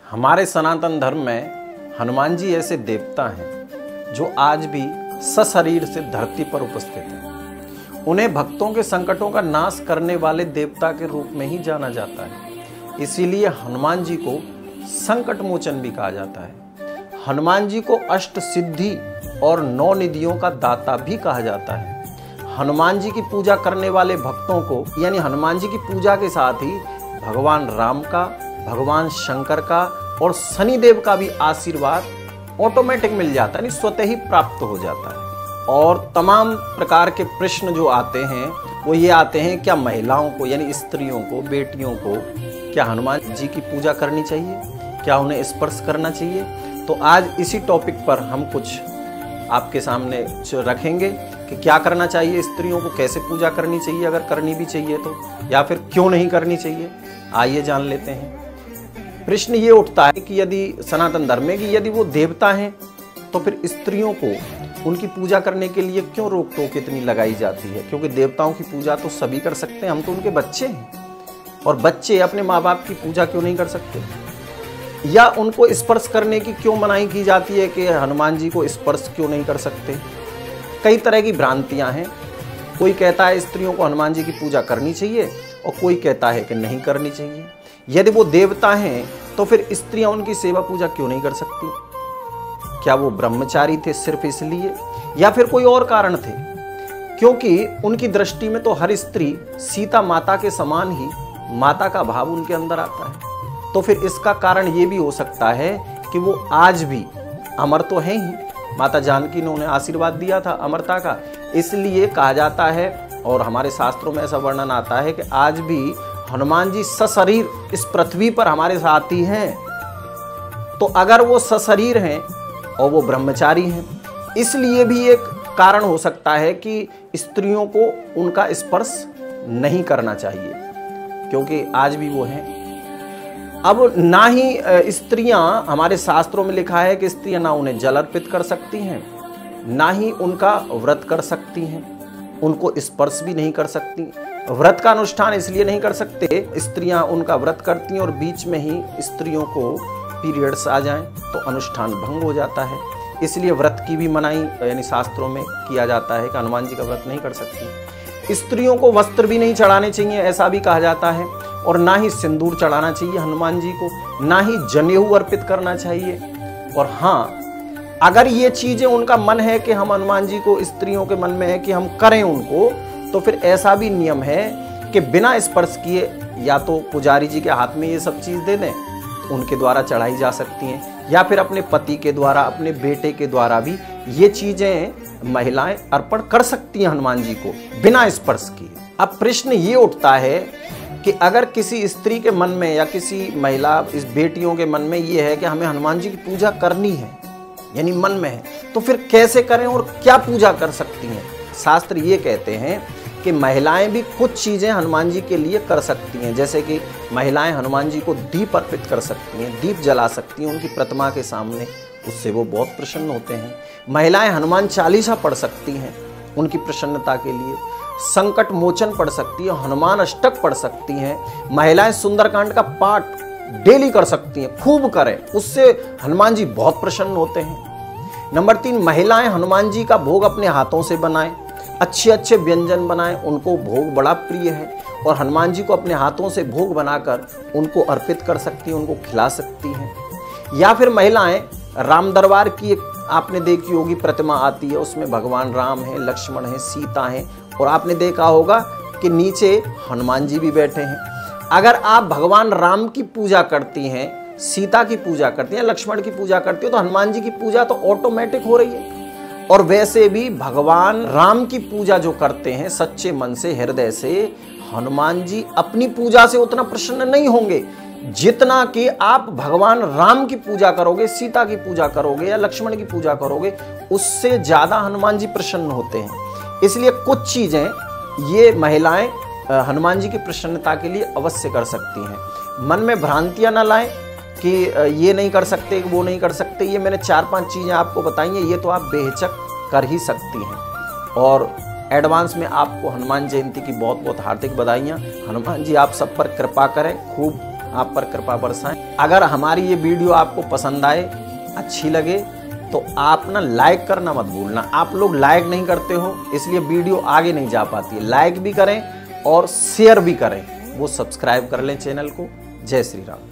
हमारे सनातन धर्म में हनुमान जी ऐसे देवता हैं जो आज भी सशरीर से धरती पर उपस्थित हैं। उन्हें भक्तों के संकटों का नाश करने वाले देवता के रूप में ही जाना जाता है। इसीलिए हनुमान जी को संकट मोचन भी कहा जाता है। हनुमान जी को अष्ट सिद्धि और 9 निधियों का दाता भी कहा जाता है। हनुमान जी की पूजा करने वाले भक्तों को यानी हनुमान जी की पूजा के साथ ही भगवान राम का, भगवान शंकर का और शनिदेव का भी आशीर्वाद ऑटोमेटिक मिल जाता है, यानी स्वतः ही प्राप्त हो जाता है। और तमाम प्रकार के प्रश्न जो आते हैं वो ये आते हैं, क्या महिलाओं को यानी स्त्रियों को, बेटियों को क्या हनुमान जी की पूजा करनी चाहिए, क्या उन्हें स्पर्श करना चाहिए? तो आज इसी टॉपिक पर हम कुछ आपके सामने रखेंगे कि क्या करना चाहिए, स्त्रियों को कैसे पूजा करनी चाहिए, अगर करनी भी चाहिए तो, या फिर क्यों नहीं करनी चाहिए। आइए जान लेते हैं। प्रश्न ये उठता है कि यदि सनातन धर्म में कि यदि वो देवता हैं तो फिर स्त्रियों को उनकी पूजा करने के लिए क्यों रोक टोक इतनी लगाई जाती है? क्योंकि देवताओं की पूजा तो सभी कर सकते हैं, हम तो उनके बच्चे हैं। और बच्चे अपने माँ बाप की पूजा क्यों नहीं कर सकते? या उनको स्पर्श करने की क्यों मनाही की जाती है कि हनुमान जी को स्पर्श क्यों नहीं कर सकते? कई तरह की भ्रांतियां हैं। कोई कहता है स्त्रियों को हनुमान जी की पूजा करनी चाहिए और कोई कहता है कि नहीं करनी चाहिए। यदि वो देवता हैं तो फिर स्त्रियां उनकी सेवा पूजा क्यों नहीं कर सकती? क्या वो ब्रह्मचारी थे सिर्फ इसलिए, या फिर कोई और कारण थे? क्योंकि उनकी दृष्टि में तो हर स्त्री सीता माता के समान ही माता का भाव उनके अंदर आता है। तो फिर इसका कारण ये भी हो सकता है कि वो आज भी अमर तो हैं ही। माता जानकी ने उन्हें आशीर्वाद दिया था अमरता का, इसलिए कहा जाता है और हमारे शास्त्रों में ऐसा वर्णन आता है कि आज भी हनुमान जी सशरीर इस पृथ्वी पर हमारे साथ ही हैं। तो अगर वो सशरीर हैं और वो ब्रह्मचारी हैं, इसलिए भी एक कारण हो सकता है कि स्त्रियों को उनका स्पर्श नहीं करना चाहिए, क्योंकि आज भी वो हैं। अब ना ही स्त्रियां, हमारे शास्त्रों में लिखा है कि स्त्रियां ना उन्हें जल अर्पित कर सकती हैं, ना ही उनका व्रत कर सकती हैं, उनको स्पर्श भी नहीं कर सकती। व्रत का अनुष्ठान इसलिए नहीं कर सकते, स्त्रियां उनका व्रत करती हैं और बीच में ही स्त्रियों को पीरियड्स आ जाएं तो अनुष्ठान भंग हो जाता है। इसलिए व्रत की भी मनाही यानी शास्त्रों में किया जाता है कि हनुमान जी का व्रत नहीं कर सकती। स्त्रियों को वस्त्र भी नहीं चढ़ाने चाहिए, ऐसा भी कहा जाता है। और ना ही सिंदूर चढ़ाना चाहिए हनुमान जी को, ना ही जनेऊ अर्पित करना चाहिए। और हाँ, अगर ये चीजें उनका मन है कि हम हनुमान जी को, स्त्रियों के मन में है कि हम करें उनको, तो फिर ऐसा भी नियम है कि बिना स्पर्श किए या तो पुजारी जी के हाथ में ये सब चीज दे दें, तो उनके द्वारा चढ़ाई जा सकती हैं, या फिर अपने पति के द्वारा, अपने बेटे के द्वारा भी ये चीजें महिलाएं अर्पण कर सकती हैं हनुमान जी को बिना स्पर्श किए। अब प्रश्न ये उठता है कि अगर किसी स्त्री के मन में या किसी महिला, इस बेटियों के मन में ये है कि हमें हनुमान जी की पूजा करनी है, यानी मन में है, तो फिर कैसे करें और क्या पूजा कर सकती हैं? शास्त्र ये कहते हैं कि महिलाएं भी कुछ चीजें हनुमान जी के लिए कर सकती हैं। जैसे कि महिलाएं हनुमान जी को दीप अर्पित कर सकती हैं, दीप जला सकती हैं उनकी प्रतिमा के सामने, उससे वो बहुत प्रसन्न होते हैं। महिलाएं हनुमान चालीसा पढ़ सकती हैं उनकी प्रसन्नता के लिए। संकट मोचन पढ़ सकती है, हनुमान अष्टक पढ़ सकती हैं। महिलाएं सुंदरकांड का पाठ डेली कर सकती हैं, खूब करें, उससे हनुमान जी बहुत प्रसन्न होते हैं। नंबर 3, महिलाएं हनुमान जी का भोग अपने हाथों से बनाएं, अच्छे अच्छे व्यंजन बनाएं, उनको भोग बड़ा प्रिय है और हनुमान जी को अपने हाथों से भोग बनाकर उनको अर्पित कर सकती हैं, उनको खिला सकती हैं। या फिर महिलाएं राम दरबार की एक आपने देखी होगी प्रतिमा आती है, उसमें भगवान राम है, लक्ष्मण है, सीता है, और आपने देखा होगा कि नीचे हनुमान जी भी बैठे हैं। अगर आप भगवान राम की पूजा करती हैं, सीता की पूजा करती हैं, लक्ष्मण की पूजा करती हो, तो हनुमान जी की पूजा तो ऑटोमेटिक हो रही है। और वैसे भी भगवान राम की पूजा जो करते हैं सच्चे मन से, हृदय से, हनुमान जी अपनी पूजा से उतना प्रसन्न नहीं होंगे जितना कि आप भगवान राम की पूजा करोगे, सीता की पूजा करोगे या लक्ष्मण की पूजा करोगे, उससे ज्यादा हनुमान जी प्रसन्न होते हैं। इसलिए कुछ चीजें ये महिलाएं हनुमान जी की प्रसन्नता के लिए अवश्य कर सकती हैं। मन में भ्रांतियां न लाएं कि ये नहीं कर सकते, वो नहीं कर सकते। ये मैंने 4-5 चीजें आपको बताई हैं, ये तो आप बेहिचक कर ही सकती हैं। और एडवांस में आपको हनुमान जयंती की बहुत बहुत हार्दिक बधाइयाँ। हनुमान जी आप सब पर कृपा करें, खूब आप पर कृपा बरसाएं। अगर हमारी ये वीडियो आपको पसंद आए, अच्छी लगे, तो आप ना लाइक करना मत भूलना। आप लोग लाइक नहीं करते हो, इसलिए वीडियो आगे नहीं जा पाती है। लाइक भी करें और शेयर भी करें, वो सब्सक्राइब कर लें चैनल को। जय श्री राम।